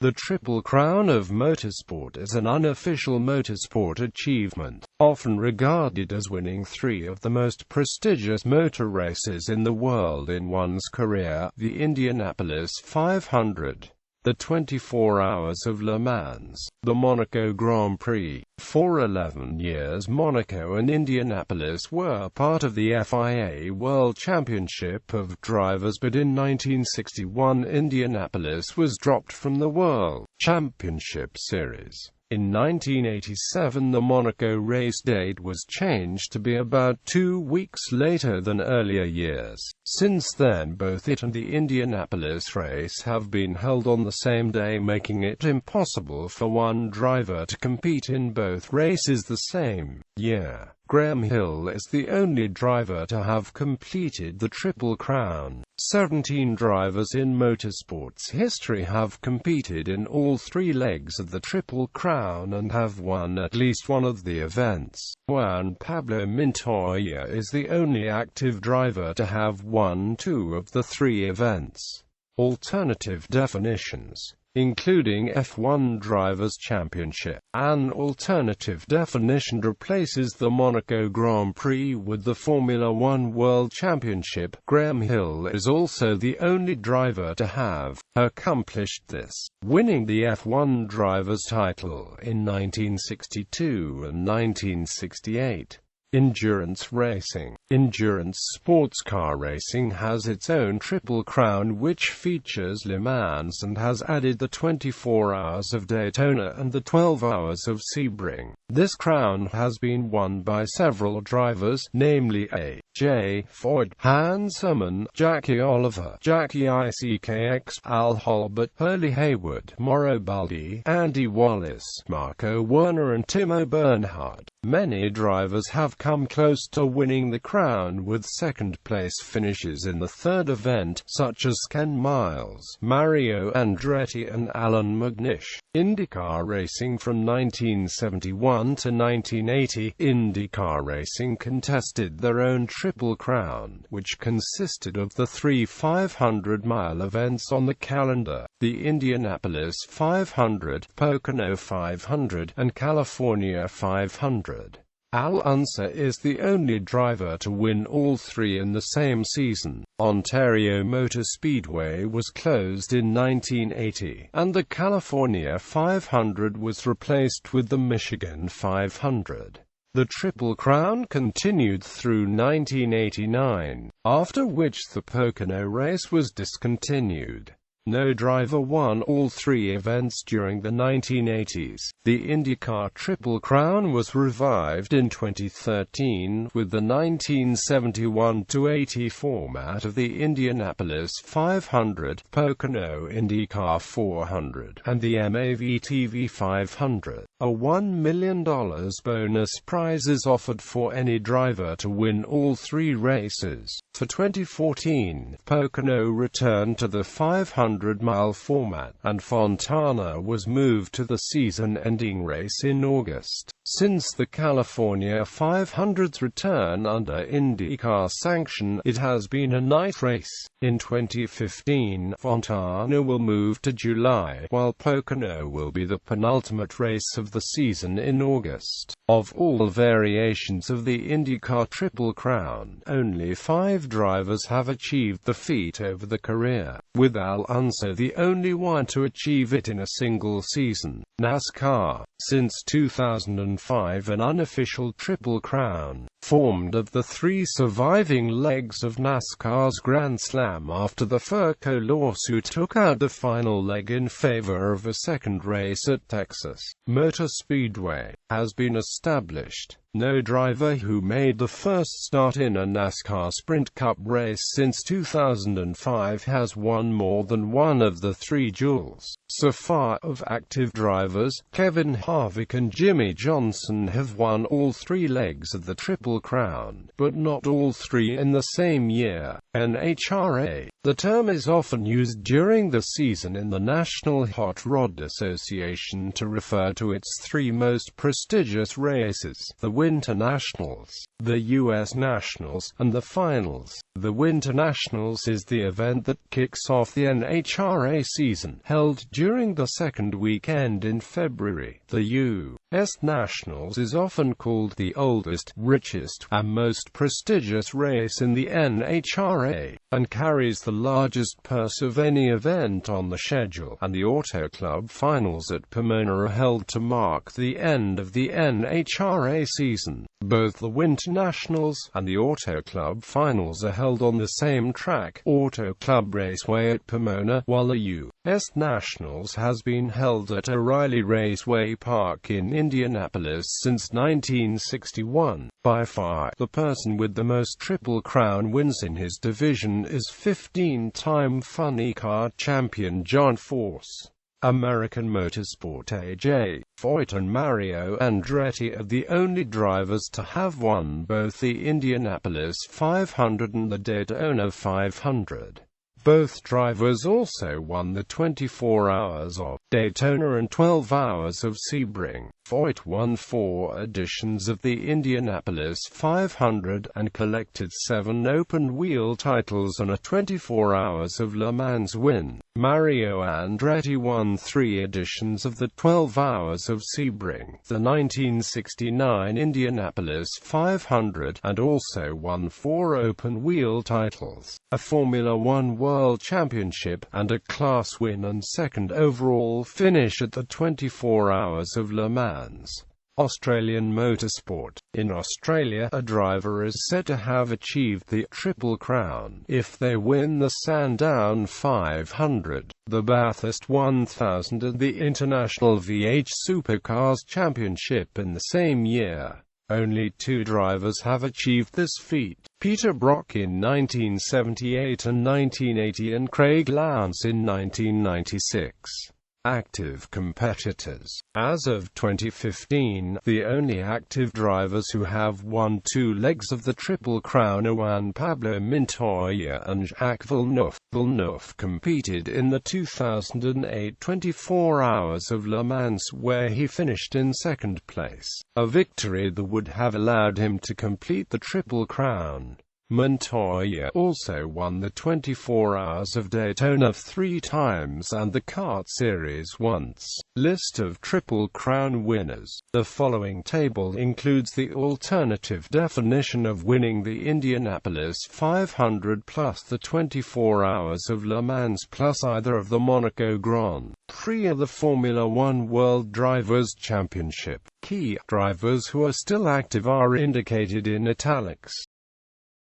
The Triple Crown of Motorsport is an unofficial motorsport achievement, often regarded as winning three of the most prestigious motor races in the world in one's career: the Indianapolis 500, the 24 Hours of Le Mans, the Monaco Grand Prix. For 11 years Monaco and Indianapolis were part of the FIA World Championship of Drivers, but in 1961 Indianapolis was dropped from the World Championship Series. In 1987 the Monaco race date was changed to be about 2 weeks later than earlier years. Since then both it and the Indianapolis race have been held on the same day, making it impossible for one driver to compete in both races the same year. Graham Hill is the only driver to have completed the Triple Crown. 17 drivers in motorsports history have competed in all three legs of the Triple Crown and have won at least one of the events. Juan Pablo Montoya is the only active driver to have won 2 of the 3 events. Alternative definitions, including F1 Drivers' Championship. An alternative definition replaces the Monaco Grand Prix with the Formula One World Championship. Graham Hill is also the only driver to have accomplished this, winning the F1 Drivers' title in 1962 and 1968. Endurance racing. Endurance sports car racing has its own Triple Crown, which features Le Mans and has added the 24 Hours of Daytona and the 12 Hours of Sebring. This crown has been won by several drivers, namely A.J. Foyt, Hans Hermann, Jackie Oliver, Jackie Ickx, Al Holbert, Hurley Haywood, Mauro Baldi, Andy Wallace, Marco Werner and Timo Bernhard. Many drivers have come close to winning the crown, with second-place finishes in the third event, such as Ken Miles, Mario Andretti and Alan McNish. Indycar Racing. From 1971 to 1980, Indycar Racing contested their own Triple Crown, which consisted of the 3 500-mile events on the calendar: the Indianapolis 500, Pocono 500, and California 500. Al Unser is the only driver to win all 3 in the same season. Ontario Motor Speedway was closed in 1980, and the California 500 was replaced with the Michigan 500. The Triple Crown continued through 1989, after which the Pocono race was discontinued. No driver won all 3 events during the 1980s. The IndyCar Triple Crown was revived in 2013 with the 1971-80 format of the Indianapolis 500, Pocono IndyCar 400, and the MAV-TV 500. A $1 million bonus prize is offered for any driver to win all 3 races. For 2014, Pocono returned to the 500-mile format, and Fontana was moved to the season-ending race in August. Since the California 500's return under IndyCar sanction, it has been a night race. In 2015, Fontana will move to July, while Pocono will be the penultimate race of the season in August. Of all variations of the IndyCar Triple Crown, only 5 drivers have achieved the feat over the career, with Al Unser the only one to achieve it in a single season. Nascar. Since 2005, an unofficial Triple Crown, formed of the 3 surviving legs of NASCAR's Grand Slam after the FERCO lawsuit took out the final leg in favor of a second race at Texas Motor Speedway, has been established. No driver who made the first start in a NASCAR Sprint Cup race since 2005 has won more than one of the 3 jewels. So far, of active drivers, Kevin Harvick and Jimmy Johnson have won all 3 legs of the Triple Crown, but not all 3 in the same year. NHRA. The term is often used during the season in the National Hot Rod Association to refer to its 3 most prestigious races: the Winter Nationals, the U.S. Nationals, and the Finals. The Winter Nationals is the event that kicks off the NHRA season, held during the second weekend in February. The U.S. Nationals is often called the oldest, richest, and most prestigious race in the NHRA, and carries the largest purse of any event on the schedule, and the Auto Club Finals at Pomona are held to mark the end of the NHRA season. Both the Winter Nationals and the Auto Club Finals are held on the same track, Auto Club Raceway at Pomona, while the U.S. Nationals has been held at O'Reilly Raceway Park in Indianapolis since 1961. By far, the person with the most Triple Crown wins in his division is 15-time Funny Car champion John Force. American Motorsport A.J. Foyt and Mario Andretti are the only drivers to have won both the Indianapolis 500 and the Daytona 500. Both drivers also won the 24 Hours of Daytona and 12 Hours of Sebring. Foyt won 4 editions of the Indianapolis 500 and collected 7 open-wheel titles and a 24 Hours of Le Mans win. Mario Andretti won 3 editions of the 12 Hours of Sebring, the 1969 Indianapolis 500, and also won 4 open-wheel titles, a Formula One World Championship, and a class win and second overall finish at the 24 Hours of Le Mans. Australian motorsport. In Australia, a driver is said to have achieved the Triple Crown if they win the Sandown 500, the Bathurst 1000 and the International VH Supercars Championship in the same year. Only 2 drivers have achieved this feat: Peter Brock in 1978 and 1980 and Craig Lowndes in 1996. Active competitors. As of 2015, the only active drivers who have won 2 legs of the Triple Crown are Juan Pablo Montoya and Jacques Villeneuve. Villeneuve competed in the 2008 24 Hours of Le Mans where he finished in second place, a victory that would have allowed him to complete the Triple Crown. Montoya also won the 24 Hours of Daytona 3 times and the Kart Series once. List of Triple Crown winners. The following table includes the alternative definition of winning the Indianapolis 500 plus the 24 Hours of Le Mans plus either of the Monaco Grand Prix or the Formula One World Drivers' Championship. Key drivers who are still active are indicated in italics.